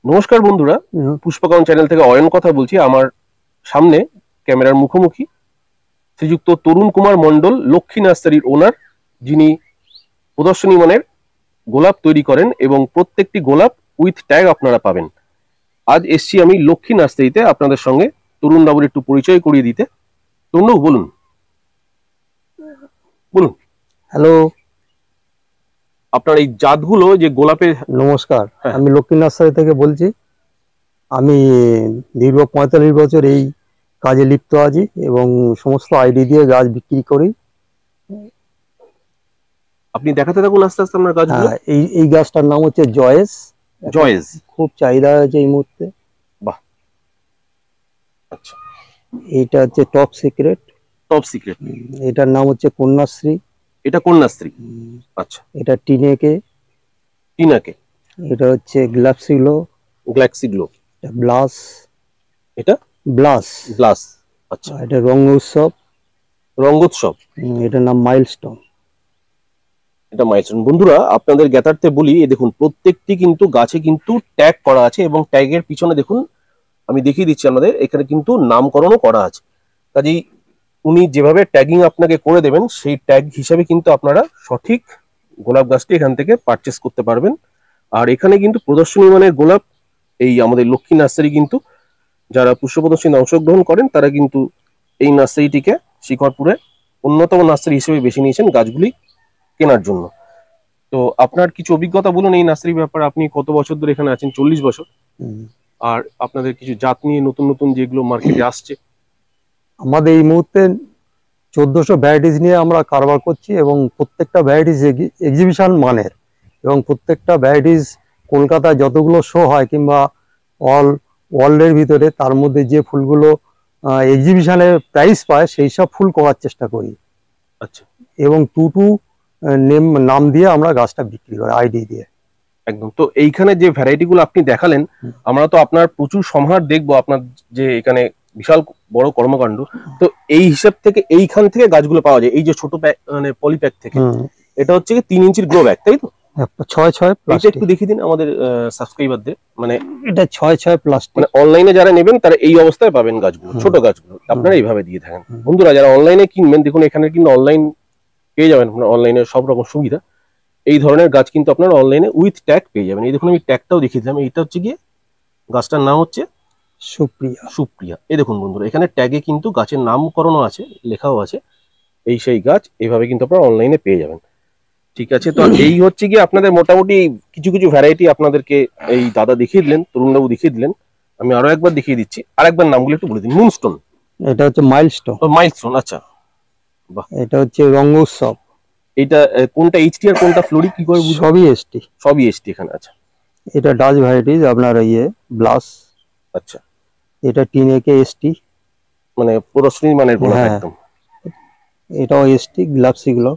নমস্কার বন্ধুরা, পুষ্পকাউন চ্যানেল থেকে অয়ন কথা বলছি। আমার সামনে ক্যামেরার মুখোমুখি শ্রীযুক্ত তরুণ কুমার মণ্ডল, লক্ষ্মী নার্সারির ওনার, যিনি প্রদর্শনী মানের গোলাপ তৈরি করেন এবং প্রত্যেকটি গোলাপ উইথ ট্যাগ আপনারা পাবেন। আজ এসছি আমি লক্ষ্মী নার্সারিতে আপনাদের সঙ্গে তরুণ বাবুর একটু পরিচয় করিয়ে দিতে। তরুণ বলুন বলুন হ্যালো, আপনার এই জাতগুলো যে গোলাপের। নমস্কার। আমি লক্ষ্মী নার্সারি থেকে বলছি। আমি দীর্ঘ 45 বছর এই কাজে লিপ্ত আছি এবং সমস্ত আইডি দিয়ে গাছ বিক্রি করি। আপনি দেখাতে থাকুন আস্তে আস্তে আপনার গাছগুলো। এই গাছটার নাম হচ্ছে জয়েস। জয়েস খুব চাহিদা আছে এই মুহূর্তে। বাহ, আচ্ছা। এইটা হচ্ছে টপ সিক্রেট। Top secret. এটার নাম হচ্ছে কন্যাশ্রী। এটা কন্যাশ্রী। আচ্ছা। এটা টিনাকে। এটা হচ্ছে গ্লাপসিগ্লো। এটা ব্লাস। এটা ব্লাস। আচ্ছা। এটা রঙ্গোৎসব। এটার নাম মাইলস্টোন। এটা মাইলস্টোন। বন্ধুরা, আপনাদের জ্ঞাতার্থে বলি, দেখুন প্রত্যেকটি কিন্তু গাছে কিন্তু ট্যাগ করা আছে এবং ট্যাগের পিছনে দেখুন আমি দেখিয়ে দিচ্ছি আপনাদের, এখানে কিন্তু নামকরণও করা আছে। কাজেই উনি যেভাবে ট্যাগিং আপনাকে করে দেবেন সেই ট্যাগ হিসাবে কিন্তু আপনারা সঠিক গোলাপ গাছটি এখান থেকে পারচেস করতে পারবেন। আর এখানে কিন্তু প্রদর্শনী মানের গোলাপ এই আমাদের লক্ষ্মী নার্সারি কিন্তু যারা পুষ্প প্রদর্শনীতে অংশগ্রহণ করেন তারা কিন্তু এই নার্সারিটিকে শিকরপুরে অন্যতম নার্সারি হিসেবে বেছে নিয়েছেন গাছগুলি কেনার জন্য। তো আপনার কিছু অভিজ্ঞতা বলুন এই নার্সারির ব্যাপারে। আপনি কত বছর ধরে এখানে আছেন? 40 বছর। আর আপনাদের কিছু জাত নিয়ে নতুন নতুন যেগুলো মার্কেটে আসছে। আমাদের এই মুহূর্তে 1400 ভ্যারাইটিস নিয়ে আমরা কারবার করছি এবং প্রত্যেকটা ভ্যারাইটিস এক্সিবিশন মানের এবং প্রত্যেকটা ভ্যারাইটিস কলকাতায় যতগুলো শো হয় কিংবা ওয়ার্ল্ডের ভিতরে তার মধ্যে যে ফুলগুলো এক্সিবিশনে প্রাইজ পায় সেই সব ফুল করার চেষ্টা করি। আচ্ছা। এবং নাম দিয়ে আমরা গাছটা বিক্রি করি আইডি দিয়ে। একদম। তো এইখানে যে ভ্যারাইটি গুলো আপনি দেখালেন, আমরা তো আপনার প্রচুর সমাহার দেখবো, আপনার যে এখানে বিশাল বড় কর্মকাণ্ড। তো এই হিসাব থেকে এইখান থেকে গাছগুলো পাওয়া যায় এই যে ছোট মানে পলিপ্যাক থেকে। এটা হচ্ছে কি 3 ইঞ্চির গ্রো ব্যাগ, তাই তো? 6x6 plastic. একটু দেখিয়ে দিন আমাদের সাবস্ক্রাইবারদের। মানে এটা 6x6 প্লাস্টিক। মানে অনলাইনে যারা নেবেন তারা এই অবস্থায় পাবেন গাছগুলো, ছোট গাছগুলো আপনারা এইভাবে দিয়ে থাকেন। বন্ধুরা যারা অনলাইনে কিনবেন, দেখুন এখানে কিন্তু অনলাইন পেয়ে যাবেন, অনলাইনে সব রকম সুবিধা। এই ধরনের গাছ কিন্তু আপনারা অনলাইনে উইথ ট্যাগ পেয়ে যাবেন। এই দেখুন আমি ট্যাগটাও দেখিয়ে দিলাম। এইটা হচ্ছে গিয়ে গাছটার নাম হচ্ছে সুপ্রিয়া। এই দেখুন বন্ধুরা, এখানে ট্যাগে কিন্তু গাছের নামকরণও আছে, লেখাও আছে। এই সেই গাছ এইভাবে কিন্তু আপনারা অনলাইনে পেয়ে যাবেন। ঠিক আছে। তো এই হচ্ছে গিয়ে আপনাদের মোটামুটি কিছু কিছু ভ্যারাইটি আপনাদেরকে এই দাদা দেখিয়ে দিলেন, তরুণবাবু দেখিয়ে দিলেন। আমি আরো একবার দেখিয়ে দিচ্ছি, আরেকবার নামগুলো একটু বলে দিন। মুনস্টোন। এটা হচ্ছে মাইলস্টোন। আচ্ছা, বাহ। এটা হচ্ছে রঙ্গোৎসব। এটা কোনটা এইচটি আর কোনটা ফ্লোরি কি করে বুঝবো? সবই এসটি এখানে। আচ্ছা। এটা ডাচ ভ্যারাইটিস আপনার ব্লাস। আচ্ছা। এটা টিনেকে এসটি, মানে প্রদর্শনী মানের গোলাপ একদম। এটাও এসটি গ্লাপসিগ্লো।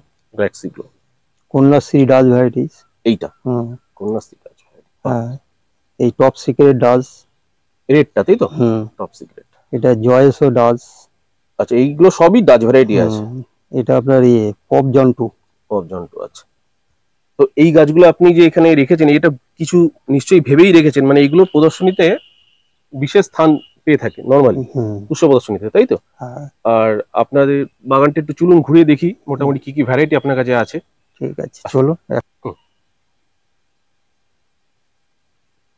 Kanyashree Dutch varieties. এইটা কন্যাশ্রী ডাচ। এই টপ সিক্রেট ডাচ, রেডটা, তাই তো? Top secret. এটা জয়েসও ডাচ। আচ্ছা, এইগুলো সবই ডাচ ভ্যারাইটি আছে। এটা আপনার পপ জন্টু। আচ্ছা। তো এই গাছগুলো আপনি যে এখানে রেখেছেন, এটা কিছু নিশ্চয়ই ভেবেই রেখেছেন, মানে এইগুলো প্রদর্শনীতে বিশেষ স্থান পেয়ে থাকে নরমালি পুষ্প প্রদর্শনীতে, তাই তো? আর আপনাদের বাগানটা একটু চলুন ঘুরিয়ে দেখি মোটামুটি কি কি ভ্যারাইটি আপনার কাছে আছে। ঠিক আছে, চলো।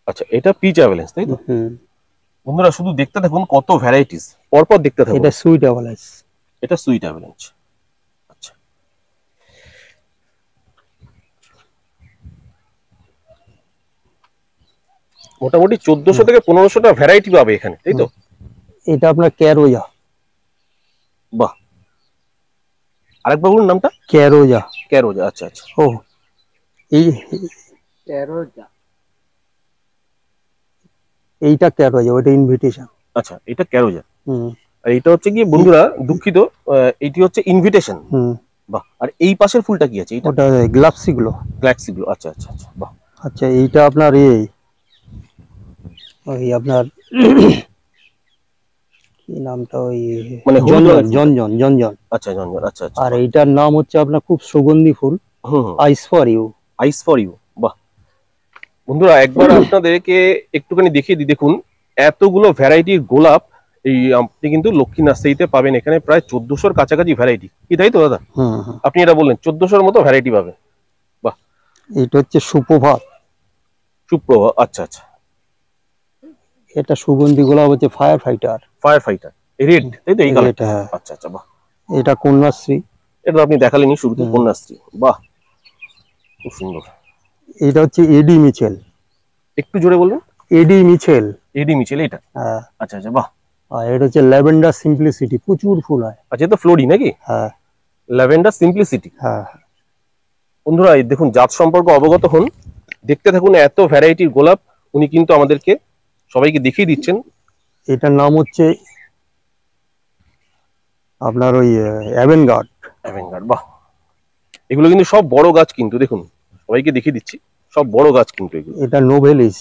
আচ্ছা, এটা পিচ অ্যাভালেন্স, তাই তো? বন্ধুরা শুধু দেখতে থাকুন কত ভ্যারাইটিস, পরপর দেখতে থাকুন। এটা সুইট অ্যাভালেন্স। এটা সুইট অ্যাভালেন্স। আচ্ছা। মোটামুটি 1400 থেকে 1500টা ভ্যারাইটি পাবে এখানে, তাই তো? এটা আপনার ক্যারোজা। বাহ, আরেকবার বলুন নামটা। ক্যারোজা। আচ্ছা আচ্ছা। ও এই ক্যারোজা, এইটা ক্যারোজা, ওটা ইনভিটেশন। আচ্ছা, এটা ক্যারোজা। আর এটা হচ্ছে কি বন্ধুরা, দুঃখিত, এইটি হচ্ছে ইনভিটেশন। বাহ। আর এই পাশের ফুলটা কি আছে? ওটা গ্লাপসিগ্লো। আচ্ছা আচ্ছা আচ্ছা, বাহ। আচ্ছা, এইটা আপনার ওই আপনার কি নামটা, ওই মানে জনজন। আচ্ছা, জনজন। আচ্ছা আচ্ছা। আর এইটার নাম হচ্ছে আপনার খুব সুগন্ধি ফুল, আইস ফর ইউ। বাহ। বন্ধুরা একবার আপনাদেরকে একটুখানি দেখিয়ে দিই, দেখুন এতগুলো ভ্যারাইটির গোলাপ এই আপনি কিন্তু লক্ষ্মী নার্সারিতে পাবেন। এখানে প্রায় 1400-র কাছাকাছি ভ্যারাইটি, কি তাই তো দাদা? হুম হুম। আপনি এটা বললেন 1400-র মতো ভ্যারাইটি পাবেন। বাহ, এটা হচ্ছে সুপ্রভাত, সুপ্রভা, আচ্ছা আচ্ছা। এটা সুগন্ধি গোলাপ হচ্ছে fire fighter. Fire fighter red, তাই তো এই কালার? এটা হ্যাঁ, আচ্ছা আচ্ছা, বাহ। এটা কন্যাশ্রী। এটা তো আপনি দেখালেনই শুরুতে, হুম। কন্যাশ্রী, বাহ, খুব সুন্দর। এটা হচ্ছে এডি মিচেল। একটু জোরে বলুন। এডি মিচেল। এডি মিচেল এটা? হ্যাঁ। আচ্ছা আচ্ছা, বাহ। আর এটা হচ্ছে ল্যাভেন্ডার সিম্পলিসিটি, প্রচুর ফুল হয়। আচ্ছা, এটা ফ্লোরি নাকি? হ্যাঁ ল্যাভেন্ডার সিম্পলিসিটি। হ্যাঁ। বন্ধুরা এই দেখুন, জাত সম্পর্কে অবগত হন, দেখতে থাকুন এত ভ্যারাইটির গোলাপ। উনি কিন্তু আমাদেরকে সবাইকে দেখিয়ে দিচ্ছেন। এটার নাম হচ্ছে আপনার ওই অ্যাভেনগার্ড। অ্যাভেঙ্গার্ড, বাহ। এগুলো কিন্তু সব বড় গাছ, কিন্তু দেখুন সবাইকে দেখিয়ে দিচ্ছি, সব বড় গাছ কিন্তু এগুলো। এটা নোভেলিস।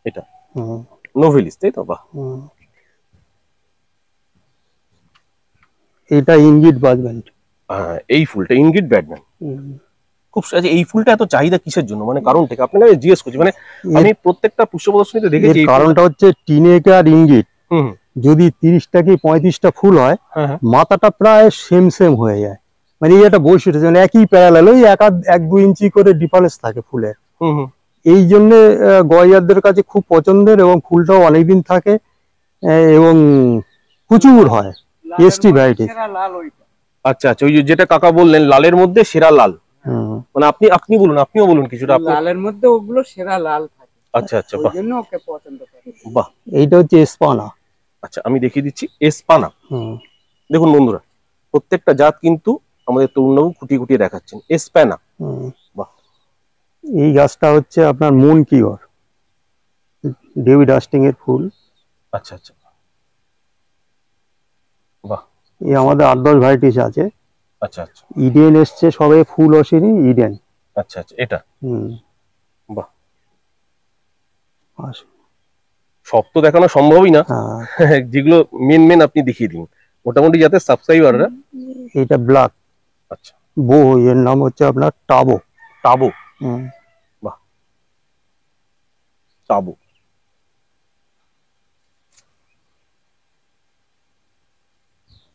এটা হুম নোভেলিস, তাই তো? বাহ। হুম। এটা ইঙ্গিত বাজবেন্ট। হ্যাঁ, এই ফুলটা ইনগিট ব্যাডম্যান, খুব আচ্ছা, এই ফুলটা এত চাহিদা কিসের জন্য, মানে কারণ থেকে আপনাকে জিজ্ঞেস করছি। মানে আমি প্রত্যেকটা পুষ্প প্রদর্শনীতে এর দেখেছি এই ফুলটা। কারণটা হচ্ছে টিনেকার ইঙ্গিত। হুম, যদি 30টা কি 35টা ফুল হয়, হ্যাঁ হ্যাঁ, মাথাটা প্রায় সেম সেম হয়ে যায়। মানে এই একটা বৈশিষ্ট্য, মানে একই প্যারালাল, ওই 1-2 ইঞ্চি করে ডিফারেন্স থাকে ফুলের। হুম হুম। এই জন্য গয়ারদের কাছে খুব পছন্দের, এবং ফুলটাও অনেকদিন থাকে, এবং প্রচুর হয়। ST variety. আচ্ছা আচ্ছা, ওই যেটা কাকা বললেন লালের মধ্যে সেরা লাল, মানে আপনি আপনি বলুন, আপনিও বলুন কিছুটা আপনি। লালের মধ্যে ওগুলো সেরা লাল থাকে, আচ্ছা আচ্ছা, ওই বাহ জন্য ওকে পছন্দ করে। বাহ। এইটা হচ্ছে এসপানা। আচ্ছা, আমি দেখিয়ে দিচ্ছি এসপানা। হুম দেখুন বন্ধুরা, প্রত্যেকটা জাত কিন্তু আমাদের তরুণবাবু খুঁটিয়ে খুঁটিয়ে দেখাচ্ছেন। এসপানা, হুম। বাহ। এই গাছটা হচ্ছে আপনার মুন কিওর, ডেভিড হাস্টিং এর ফুল। আচ্ছা আচ্ছা, বাহ। এই আমাদের 8-10 ভ্যারাইটিস আছে। আচ্ছা আচ্ছা, ইডেন এসছে সবে, ফুল আসেনি, ইডেন। আচ্ছা আচ্ছা, এটা, হুম। বাহ। আস- সব তো দেখানো সম্ভবই না, হ্যাঁ। যেগুলো মেন মেন আপনি দেখিয়ে দিন, মোটামুটি যাতে সাবস্ক্রাইবাররা। এটা ব্ল্যাক আচ্ছা, বো, এর নাম হচ্ছে আপনার টাবো। টাবো, হুম। বাহ, টাবো।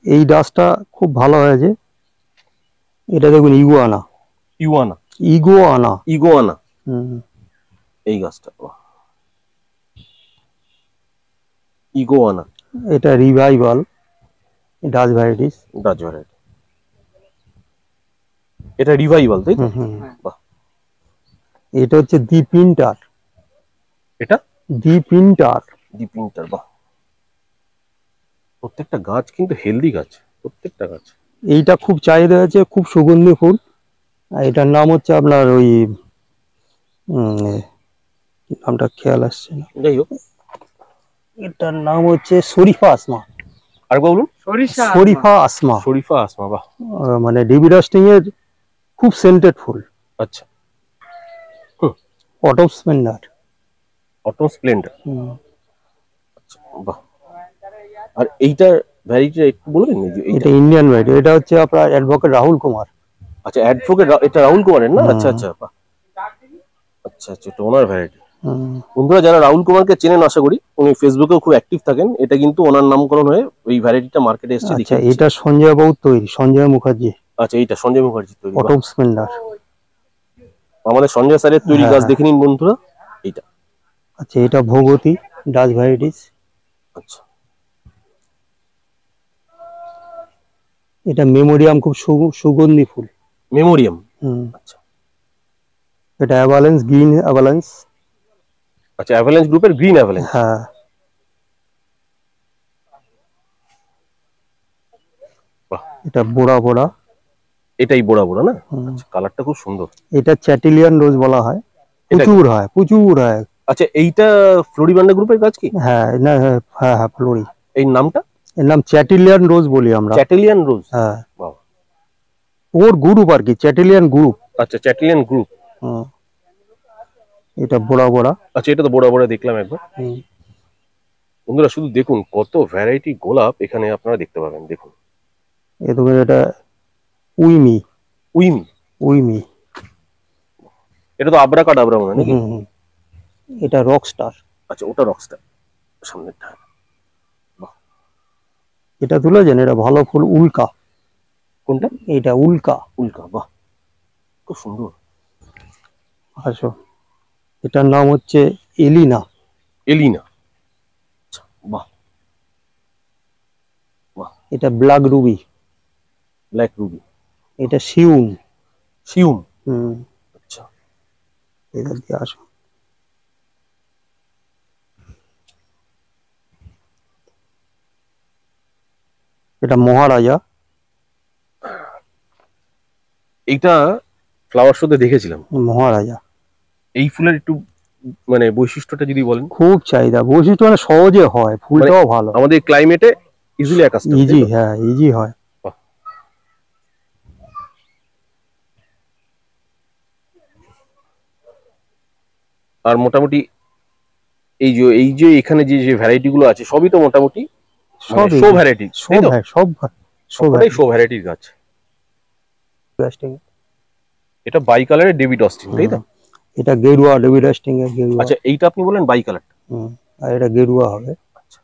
এই গাছটা খুব ভালো হয়েছে। এটা দেখুন ইগুয়ানা। ইউয়ানা, ইগুয়ানা। ইগোয়ানা, হুম। এই গাছটা, বাহ, ইগোয়ানা, এটা revival, Dutch varieties. Dutch variety. এটা রিভাইভাল, তাই তো? হুম হুম। বাহ। এটা হচ্ছে দি পিন্টার। এটা দি পিন্টার। ডিপিংটার, বাহ। প্রত্যেকটা গাছ কিন্তু হেলদি গাছ, প্রত্যেকটা গাছ। এইটা খুব চাহিদা আছে, খুব সুগন্ধি ফুল। আর এটার নাম হচ্ছে আপনার ওই এ, নামটা খেয়াল আসছে না। যাই হোক, এটার নাম হচ্ছে শরীফা আসমা। আর বলুন। সরিষা শরীফা আসমা। শরীফা আসমা, বাহ। মানে ডেভিড হাস্টিং এর খুব সেন্টেড ফুল। আচ্ছা, অটপ স্প্লেন্ডার। অটম স্প্লেন্ডার, আচ্ছা, বাহ। আর এইটার ভ্যারাইটিটা একটু বলবেন, এই যে এইটা? এটা ইন্ডিয়ান ভ্যারাইটি। এটা হচ্ছে আপনার অ্যাডভোকেট রাহুল কুমার। আচ্ছা, অ্যাডভোকেট, এটা রাহুল কুমারের না? হুম। আচ্ছা আচ্ছা, বাহ। আচ্ছা আচ্ছা, এটা ওনার ভ্যারাইটি। হুম। বন্ধুরা যারা রাহুল কুমারকে চেনেন, আশা করি উনি ফেসবুকেও খুব অ্যাক্টিভ থাকেন। এটা কিন্তু ওনার নামকরণ হয়ে এই ভ্যারাইটিটা মার্কেটে এসেছে, আচ্ছা, দেখে দিচ্ছি। এটা সঞ্জয় বাবুর তৈরি, সঞ্জয় মুখার্জি। আচ্ছা, এইটা সঞ্জয় মুখার্জি তৈরি, বাহ। অটপ স্প্লেন্ডার। আমাদের সঞ্জয় স্যারের তৈরি হ্যাঁ, গাছ হ্যাঁ। দেখে নিন বন্ধুরা, এইটা। আচ্ছা, এটা ভগবতী, ডাচ ভ্যারাইটিস। আচ্ছা, এটা মেমোরিয়াম, খুব সুগন্ধি ফুল। মেমোরিয়াম, হুম। আচ্ছা এটা অ্যাভালেন্স, গ্রিন অ্যাভালেন্স। আচ্ছা, অ্যাভালাঞ্চ গ্রুপের গ্রিন অ্যাভালাঞ্চ। হ্যাঁ। বাহ, এটা বোড়া বোড়া। এটাই বোড়া বোড়া না? হুম। আচ্ছা, কালারটা খুব সুন্দর। এটা চ্যাটিলিয়ান রোজ বলা হয়, এটা কি? প্রচুর হয়, প্রচুর হয়। আচ্ছা, এইটা ফ্লোরিবান্ডা গ্রুপের গাছ কি? হ্যাঁ না, হ্যাঁ হ্যাঁ হ্যাঁ, ফ্লোরি। এই নামটা এর নাম চ্যাটিলিয়ান রোজ বলি আমরা। চ্যাটেলিয়ান রোজ, হ্যাঁ, বাহ। ওর গ্রুপ আর কি, চ্যাটিলিয়ান গ্রুপ। আচ্ছা, চ্যাটেলিয়ান গ্রুপ। হুম। এটা বোড়া বোড়া। আচ্ছা, এটা তো বোড়া বোড়া দেখলাম একবার। হুম। বন্ধুরা শুধু দেখুন কত ভ্যারাইটি গোলাপ এখানে আপনারা দেখতে পাবেন, দেখুন। এটা উইমি। উইমি, উইমি। এটা তো আবরা কাডাবরা মনে হয় নাকি? হুম হুম। এটা রকস্টার। আচ্ছা, ওটা রকস্টার সামনেরটা। এটা তুলেছেন, এটা ভালো ফুল, উল্কা। কোনটা? এটা উল্কা। উল্কা, বাহ খুব সুন্দর। আসো, এটার নাম হচ্ছে এলিনা। এলিনা, আচ্ছা বাহ বাহ। এটা ব্ল্যাক রুবি। Black Ruby. এটা শিউন। শিউম, হুম। আচ্ছা। এটা দিয়ে আসো। এটা মহারাজা। এইটা ফ্লাওয়ার শোতে দেখেছিলাম। মহারাজা এই ফুলের একটু মানে বৈশিষ্ট্যটা যদি বলেন। খুব চাহিদা, বৈশিষ্ট্য মানে সহজে হয়, ফুলটাও ভালো, আমাদের ক্লাইমেটে ইজিলি অ্যাকাস্টম, তাই ইজি। তো? হ্যাঁ, ইজি হয়। বাহ। আর মোটামুটি এই যে এখানে যে যে ভ্যারাইটি গুলো আছে সবই তো মোটামুটি সব শো ভ্যারাইটি, তাই তো? সব সবটাই শো ভ্যারাইটির গাছ। এটা বাই কালারের ডেভিড অস্টিন, তাই তো? এটা গেরুয়া, ডেভিড অস্টিন এর গেরুয়া। আচ্ছা, এইটা আপনি বলেন বাই কালার। হুম। আর এটা গেরুয়া হবে। আচ্ছা,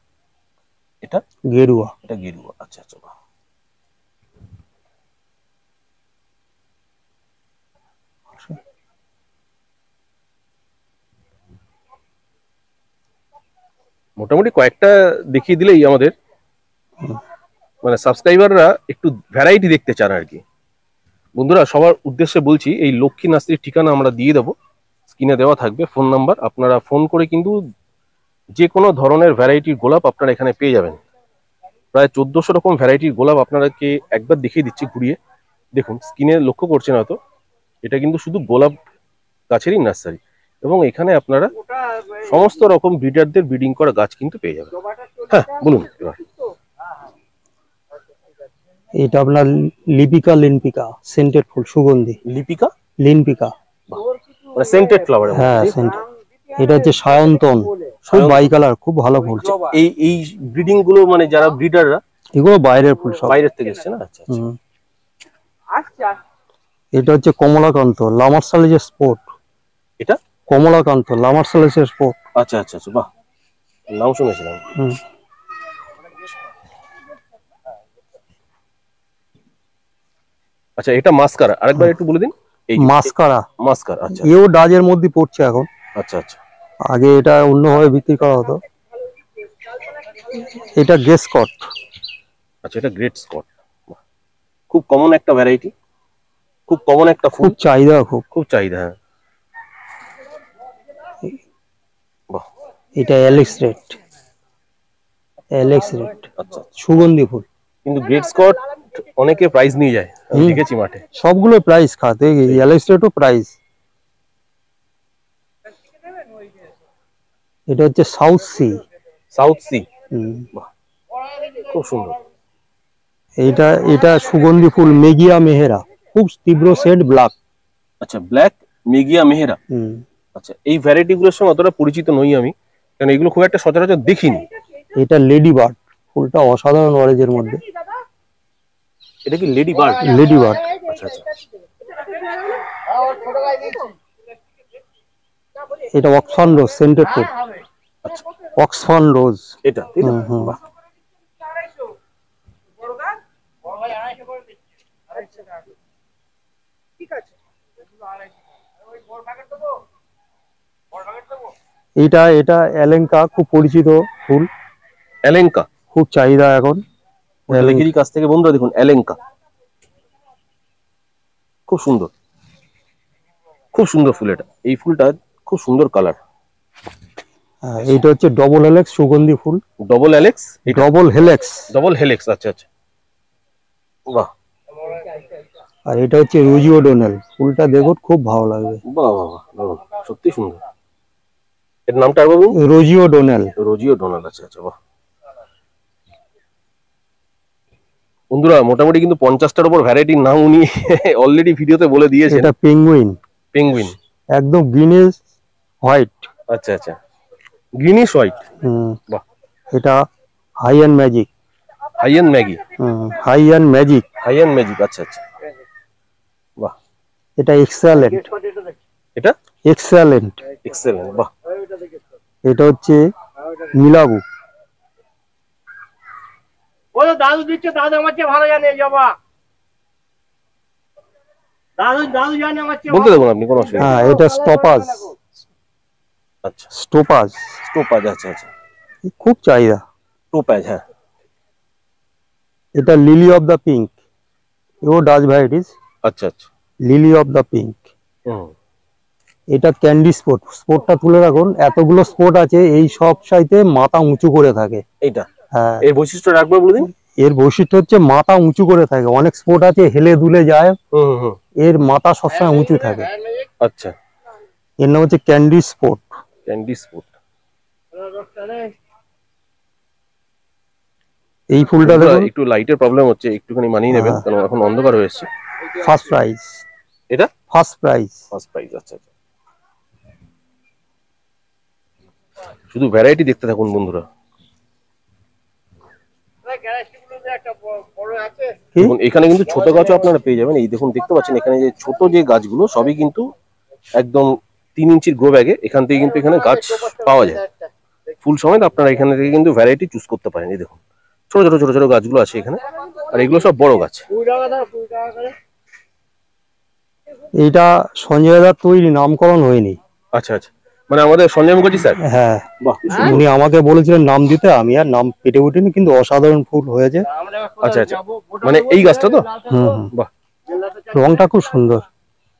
এটা গেরুয়া। এটা গেরুয়া, আচ্ছা আচ্ছা বাহ। মোটামুটি কয়েকটা দেখিয়ে দিলেই আমাদের মানে সাবস্ক্রাইবাররা একটু ভ্যারাইটি দেখতে চান আর কি। বন্ধুরা, সবার উদ্দেশ্যে বলছি, এই লক্ষ্মী নার্সারির ঠিকানা আমরা দিয়ে দেবো, স্ক্রিনে দেওয়া থাকবে ফোন নাম্বার। আপনারা ফোন করে কিন্তু যে কোনো ধরনের ভ্যারাইটির গোলাপ আপনারা এখানে পেয়ে যাবেন। প্রায় 1400 রকম ভ্যারাইটির গোলাপ আপনাদেরকে একবার দেখিয়ে দিচ্ছি ঘুরিয়ে। দেখুন, স্ক্রিনে লক্ষ্য করছেন হয়তো, এটা কিন্তু শুধু গোলাপ গাছেরই নার্সারি, এবং এখানে আপনারা সমস্ত রকম ব্রিডারদের ব্রিডিং করা গাছ কিন্তু পেয়ে যাবেন। হ্যাঁ বলুন এবার। এটা আপনার লিপিকা লিনপিকা, সেন্টেড ফুল, সুগন্ধি। লিপিকা লিনপিকা, মানে সেন্টেড ফ্লাওয়ার। হ্যাঁ সেন্টেড। এটা হচ্ছে সায়ন্তন, খুব বাই কালার, খুব ভালো ফুল। এই এই ব্রিডিং গুলো মানে যারা ব্রিডাররা, এগুলো বাইরের ফুল সব। বাইরের থেকে এসছে না? আচ্ছা আচ্ছা। হুম। এটা হচ্ছে কমলাকান্ত, লামারসালিজের স্পোর্ট। এটা কমলাকান্ত, লামারসালিজের স্পোর্ট। আচ্ছা আচ্ছা আচ্ছা বাহ, নাম শুনেছিলাম। হুম। আচ্ছা, এটা মাস্কারা, আরেকবার একটু বলে দিন। এই মাস্কারা, মাস্কারা, আচ্ছা এও ডাজের মধ্যে পড়ছে এখন। আচ্ছা আচ্ছা। আগে এটা অন্যভাবে বিক্রি করা হতো। এটা গেসকট। আচ্ছা, এটা গ্রেট স্কট, খুব কমন একটা ভ্যারাইটি, খুব কমন একটা ফুল, খুব চাহিদা, খুব। খুব চাহিদা। হ্যাঁ বাহ। এটা অ্যালেক্স রেড। অ্যালেক্স রেড আচ্ছা, সুগন্ধি ফুল। কিন্তু গ্রেট স্কট অনেকে প্রাইজ নিয়ে যায়, আমি দেখেছি মাঠে। সবগুলো প্রাইস খাতে, অ্যালেক্স রেডও প্রাইস। এটা হচ্ছে সাউথ সি। সাউথ সি, হুম। বাহ খুব সুন্দর। এটা এটা সুগন্ধি ফুল, মেগিয়া মেহেরা, খুব তীব্র শেড, ব্ল্যাক। আচ্ছা, ব্ল্যাক মেগিয়া মেহেরা। হুম। আচ্ছা, এই ভ্যারাইটি গুলোর সঙ্গে অতটা পরিচিত নই আমি, কারণ এগুলো খুব একটা সচরাচর দেখিনি। এটা লেডি বার্ড, ফুলটা অসাধারণ অরেঞ্জের মধ্যে। এটা কি লেডি বার্ড? Lady bird. আচ্ছা আচ্ছা। এটা অক্সফার্ন রোজ, সেন্টেড ফুল। আচ্ছা, অক্সফার্ন রোজ। এটা তাই তো? হুম হুম। বাহ। এটা এটা অ্যালেঙ্কা, খুব পরিচিত ফুল, অ্যালেঙ্কা, খুব চাহিদা এখন। লিখিরি কাছ থেকে বন্ধুরা দেখুন, অ্যালেঙ্কা খুব সুন্দর, খুব সুন্দর ফুল। এটা, এই ফুলটা খুব সুন্দর কালার। এটা হচ্ছে ডবল হেলেক্স সুগন্ধি ফুল। Double helix, double helix. Double helix, আচ্ছা আচ্ছা বাহ। আর এটা হচ্ছে রোজিওডোনেল, ফুলটা দেখুন, খুব ভালো লাগবে। বাহ বাহ বাহ, বাহ, সত্যি সুন্দর। এর নামটা আর বলুন। রোজিওডোনেল। রোজিও ডোনাল, আচ্ছা আচ্ছা বাহ। বন্ধুরা, মোটামুটি কিন্তু 50টার উপর ভ্যারাইটির নাম উনি অলরেডি ভিডিওতে বলে দিয়েছেন। এটা পেঙ্গুইন, পেঙ্গুইন, একদম গ্রিনিশ হোয়াইট। আচ্ছা আচ্ছা, গ্রিনিশ হোয়াইট, বাহ। এটা high and magic. High and magic, high and magic. High and magic, আচ্ছা আচ্ছা বাহ। এটা এক্সেলেন্ট। এটা এক্সেলেন্ট। এক্সেলেন্ট, বাহ। এটা হচ্ছে মিলাবু। ও তো দাদু দিচ্ছে, দাদু আমার চেয়ে ভালো জানে জবা। দাদু দাদু জানে আমার চেয়ে বলতে ভালো। দেবো আপনি, কোনো অসুবিধা নেই। হ্যাঁ, এটা স্টপাজ। আচ্ছা, স্টোপাজ স্টোপাজ, আচ্ছা আচ্ছা, খুব চাহিদা। টোপাজ, হ্যাঁ। এটা লিলি অফ দ্য পিঙ্ক, ও ডাচ ভ্যারাইটিস। আচ্ছা আচ্ছা, লিলি অফ দ্য পিঙ্ক। হুম, এটা ক্যান্ডি স্পট। স্পটটা তুলে রাখুন, এতগুলো স্পট আছে, এই সব সাইতে মাথা উঁচু করে থাকে। এইটা হ্যাঁ, এর বৈশিষ্ট্য রাখবো বলে দিন। এর বৈশিষ্ট্য হচ্ছে মাথা উঁচু করে থাকে। অনেক স্পট আছে হেলে দুলে যায়, হুম হুম হুম, এর মাথা সবসময় উঁচু থাকে। আচ্ছা, এর নাম হচ্ছে ক্যান্ডি স্পট। Candy spot. এই ফুলটা দেখুন, একটু লাইটের প্রবলেম হচ্ছে, একটুখানি মানিয়ে নেবেন, হ্যাঁ। কারণ এখন অন্ধকার হয়ে এসছে। First prize. এটা ফার্স্ট প্রাইজ। ফার্স্ট প্রাইজ, আচ্ছা আচ্ছা। শুধু ভ্যারাইটি দেখতে থাকুন বন্ধুরা। দেখুন এখানে কিন্তু ছোট গাছও আপনারা পেয়ে যাবেন। এই দেখুন, দেখতে পাচ্ছেন এখানে যে ছোট যে গাছগুলো সবই কিন্তু একদম 3 ইঞ্চির গ্রো ব্যাগে এখান থেকে কিন্তু এখানে গাছ পাওয়া যায় ফুল সমেত। আপনারা এখানে থেকে কিন্তু ভ্যারাইটি চুজ করতে পারেন। এই দেখুন ছোট ছোট ছোট ছোট গাছগুলো আছে এখানে, আর এগুলো সব বড় গাছ। এইটা সঞ্জয় দার তৈরি, নামকরণ হয়নি। আচ্ছা আচ্ছা, মানে আমাদের সঞ্জয় মুখার্জি স্যার। হ্যাঁ, বাহ, খুব সুন্দর। উনি আমাকে বলেছিলেন নাম দিতে, আমি আর নাম পেটে উঠিনি, কিন্তু অসাধারণ ফুল হয়েছে। আচ্ছা আচ্ছা, মানে এই গাছটা তো, হুম হুম, বাহ। রংটা খুব সুন্দর।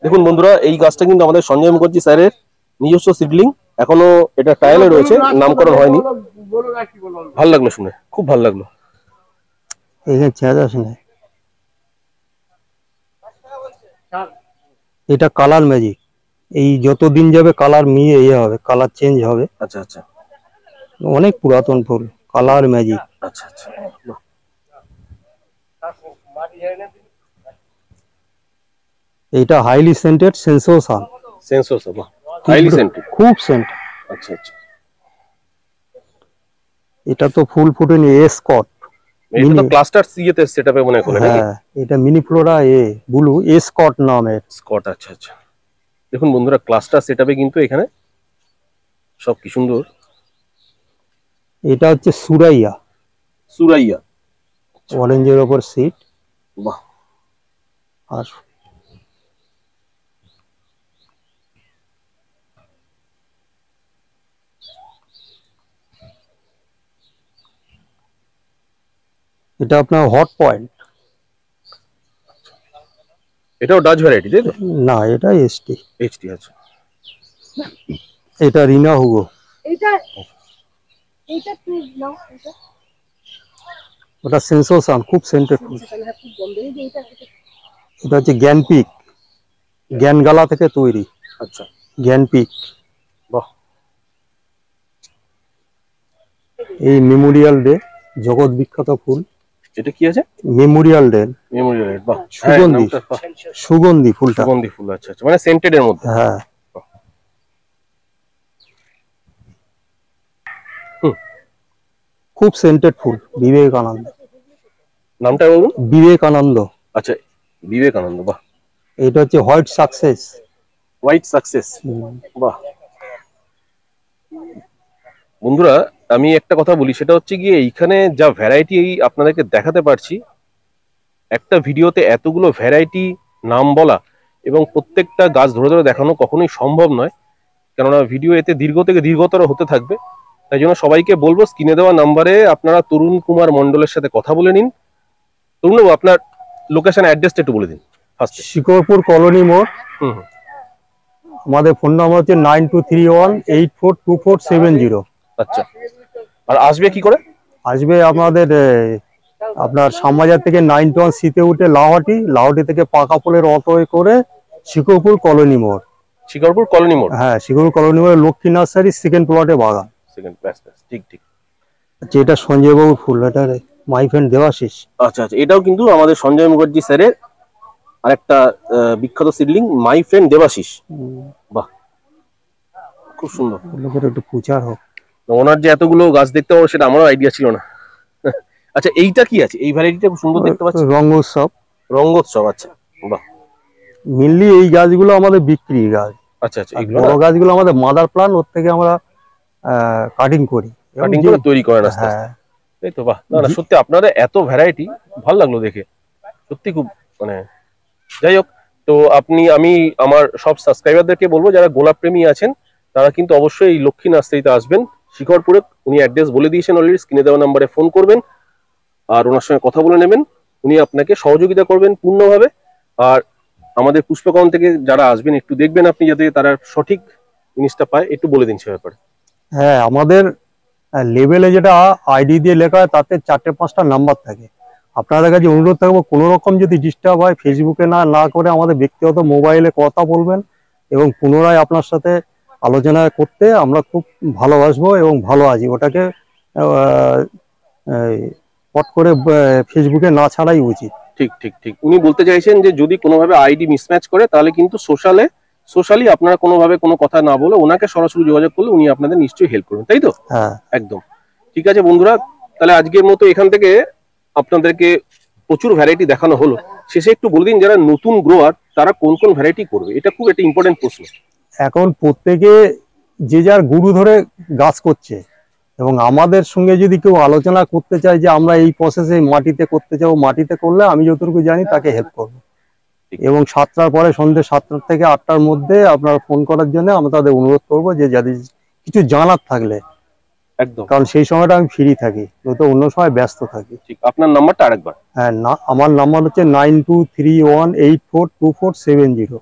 দেখুন বন্ধুরা, এই গাছটা কিন্তু আমাদের সঞ্জয় মুখার্জি স্যারের নিজস্ব সিডলিং, এখনো এটা ট্রায়ালে রয়েছে, নামকরণ হয়নি। ভালো লাগলো শুনে, খুব ভালো লাগলো। এখানে চেঁচাস না। এটা কালার ম্যাজিক। এই যত দিন যাবে কালার হবে, কালার চেঞ্জ হবে। আচ্ছা আচ্ছা অনেক পুরাতন ফুল, কালার ম্যাজিক। আচ্ছা আচ্ছা, বাহ। এটা হাইলি সেন্টেড সেন্সোসান। সেন্সর, বাহ, হাইলি সেন্টেড। খুব সেন্ট। আচ্ছা আচ্ছা, এটা তো ফুল ফুটেনি, এসকট। এটা তো ক্লাস্টার সি এতে সেটআপে মনে করে নাকি? হ্যাঁ, এটা মিনি ফ্লোরা ব্লু এসকট নামের। স্কট, আচ্ছা আচ্ছা। দেখুন বন্ধুরা, ক্লাস্টার সেটআপে কিন্তু এখানে সব কি সুন্দর। এটা হচ্ছে সুরাইয়া, সুরাইয়া, অরেঞ্জের ওপর সিট। বাহ। আর এটা আপনার হট পয়েন্ট। এটাও ডাচ ভ্যারাইটি তাই তো? না, এটা এসটি। এইচটি, আচ্ছা। এটা রিনা হুগো। এটা এটা তুই নাও এটা ওটা সেন্সোসান, খুব সেন্টেড ফুল। সেখানে খুব বন্ধ এই যে এটা এটা হচ্ছে জ্ঞানপিক, জ্ঞানগালা থেকে তৈরি। আচ্ছা, জ্ঞানপিক। বাহ। এই মেমোরিয়াল ডে, জগৎ বিখ্যাত ফুল। এটা কি আছে? মেমোরিয়াল ডে, মেমোরিয়াল, বাহ। সুগন্ধি, হ্যাঁ, নামটা, বাহ। সুগন্ধি ফুলটা। সুগন্ধি ফুল, আচ্ছা আচ্ছা, মানে সেন্টেড এর মধ্যে। হ্যাঁ, হুম। খুব সেন্টেড ফুল। বিবেকানন্দ, নামটা বলুন। বিবেকানন্দ। আচ্ছা, বিবেকানন্দ, বাহ। এটা হচ্ছে হোয়াইট সাকসেস। হোয়াইট সাকসেস, বাহ। বন্ধুরা, আমি একটা কথা বলি, সেটা হচ্ছে গিয়ে এইখানে যা ভ্যারাইটি আপনাদেরকে দেখাতে পারছি, একটা ভিডিওতে এতগুলো ভ্যারাইটি নাম বলা এবং প্রত্যেকটা গাছ ধরে ধরে দেখানো কখনোই সম্ভব নয়, কেননা ভিডিও এতে দীর্ঘ থেকে দীর্ঘতর হতে থাকবে। তাই জন্য সবাইকে বলবো, স্ক্রিনে দেওয়া নাম্বারে আপনারা তরুণ কুমার মণ্ডলের সাথে কথা বলে নিন। তরুণবাবু, আপনার লোকেশন অ্যাড্রেসটা একটু বলে দিন ফার্স্টে। শিকরপুর কলোনি মোড়। হুম হুম, আমাদের ফোন নাম্বার হচ্ছে 9231842470। আচ্ছা। আর আসবে কি করে? আসবে আমাদের আপনার শ্যামবাজার থেকে 91 সিতে উঠে লাউহাটি, লাউহাটি থেকে পাকা পোলের অটোয় করে শিকরপুর কলোনি মোড়। শিকারপুর কলোনি মোড়। হ্যাঁ, শিকরপুর কলোনি মোড়ে লক্ষ্মী নার্সারি সেকেন্ড প্লটে বাগান। সেকেন্ড, ব্যাস ব্যাস, ঠিক ঠিক। আচ্ছা, এটা সঞ্জয় বাবুর ফুল, এটা মাই ফ্রেন্ড দেবাশিস। আচ্ছা আচ্ছা, এটাও কিন্তু আমাদের সঞ্জয় মুখার্জি স্যারের আরেকটা বিখ্যাত সিডলিং, মাই ফ্রেন্ড দেবাশিস। বাহ, খুব সুন্দর। লোকের একটু প্রচার হোক। ওনার যে এতগুলো গাছ দেখতে পাবো সেটা আমারও আইডিয়া ছিল না। আচ্ছা, এইটা কি আছে? এই ভ্যারাইটিটা খুব সুন্দর দেখতে পাচ্ছি, রঙ্গোৎসব। রঙ্গোৎসব, আচ্ছা, বাহ। মেনলি এই গাছগুলো আমাদের বিক্রি গাছ। আচ্ছা আচ্ছা, আর এগুলো বড় গাছগুলো আমাদের মাদার প্ল্যান, ওর থেকে আমরা কাটিং করি এবং কাটিং যে- করে তৈরি করেন আস্তে আস্তে, হ্যাঁ, এই তো বাহ। না না, সত্যি আপনাদের এত ভ্যারাইটি ভালো লাগলো দেখে, সত্যি খুব মানে, যাই হোক। তো আমি আমার সব সাবস্ক্রাইবারদেরকে বলবো যারা গোলাপ প্রেমী আছেন তারা কিন্তু অবশ্যই এই লক্ষ্মী নার্সারিতে আসবেন শিকরপুরে। উনি অ্যাড্রেস বলে দিয়েছেন অলরেডি, স্ক্রিনে দেওয়া নাম্বারে ফোন করবেন আর ওনার সঙ্গে কথা বলে নেবেন। উনি আপনাকে সহযোগিতা করবেন পূর্ণভাবে। আর আমাদের পুষ্পকরণ থেকে যারা আসবেন একটু দেখবেন আপনি যাতে তারা সঠিক জিনিসটা পায়, একটু বলে দিন সে ব্যাপারে। হ্যাঁ, আমাদের লেবেলে যেটা আইডি দিয়ে লেখা হয় তাতে 4-5টা নাম্বার থাকে। আপনাদের কাছে অনুরোধ থাকবো, কোনো রকম যদি ডিস্টার্ব হয় ফেসবুকে না করে আমাদের ব্যক্তিগত মোবাইলে কথা বলবেন এবং পুনরায় আপনার সাথে আলোচনা করতে আমরা খুব ভালোবাসবো এবং ভালো আছি। ওটাকে পট করে ফেসবুকে না ছাড়াই উচিত। ঠিক ঠিক ঠিক, উনি বলতে চাইছেন যে যদি কোনোভাবে আইডি মিসম্যাচ করে তাহলে কিন্তু সোশ্যালি আপনারা কোনোভাবে কোনো কথা না বলে ওনাকে সরাসরি যোগাযোগ করলে উনি আপনাদের নিশ্চয়ই হেল্প করবেন, তাই তো? হ্যাঁ, একদম ঠিক আছে বন্ধুরা, তাহলে আজকের মতো এখান থেকে আপনাদেরকে প্রচুর ভ্যারাইটি দেখানো হলো। শেষে একটু বলে দিন যারা নতুন গ্রোয়ার তারা কোন কোন ভ্যারাইটি করবে, এটা খুব একটা ইম্পর্টেন্ট প্রশ্ন। এখন প্রত্যেকে যে যার গুরু ধরে গাছ করছে এবং আমাদের সঙ্গে যদি কেউ আলোচনা করতে চায় যে আমরা এই প্রসেসে মাটিতে করতে চাও, মাটিতে করলে আমি যতটুকু জানি তাকে হেল্প করবো। এবং 7টার পরে সন্ধ্যে 7টা থেকে 8টার মধ্যে আপনারা ফোন করার জন্য আমরা তাদের অনুরোধ করবো যে যাদের কিছু জানার থাকলে, একদম কারণ সেই সময়টা আমি ফ্রি থাকি, নয়তো অন্য সময় ব্যস্ত থাকি। ঠিক, আপনার নাম্বারটা আরেকবার। হ্যাঁ, না, আমার নাম্বার হচ্ছে 9231842470।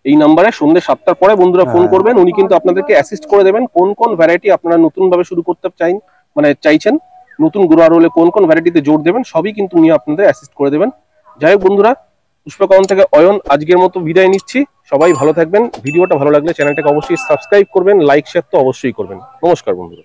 এই নাম্বারে সন্ধ্যে 7টার পরে বন্ধুরা ফোন হ্যাঁ। করবেন, উনি কিন্তু আপনাদেরকে অ্যাসিস্ট করে দেবেন কোন কোন ভ্যারাইটি আপনারা নতুন ভাবে শুরু করতে চাইছেন, নতুন গ্রোয়ার হলে কোন কোন ভ্যারাইটিতে জোর দেবেন, সবই কিন্তু উনি আপনাদের অ্যাসিস্ট করে দেবেন। যাই হোক বন্ধুরা, পুষ্পকরণ থেকে অয়ন আজকের মতো বিদায় নিচ্ছি। সবাই ভালো থাকবেন। ভিডিওটা ভালো লাগলে চ্যানেলটাকে অবশ্যই সাবস্ক্রাইব করবেন, লাইক শেয়ার তো অবশ্যই করবেন। নমস্কার বন্ধুরা।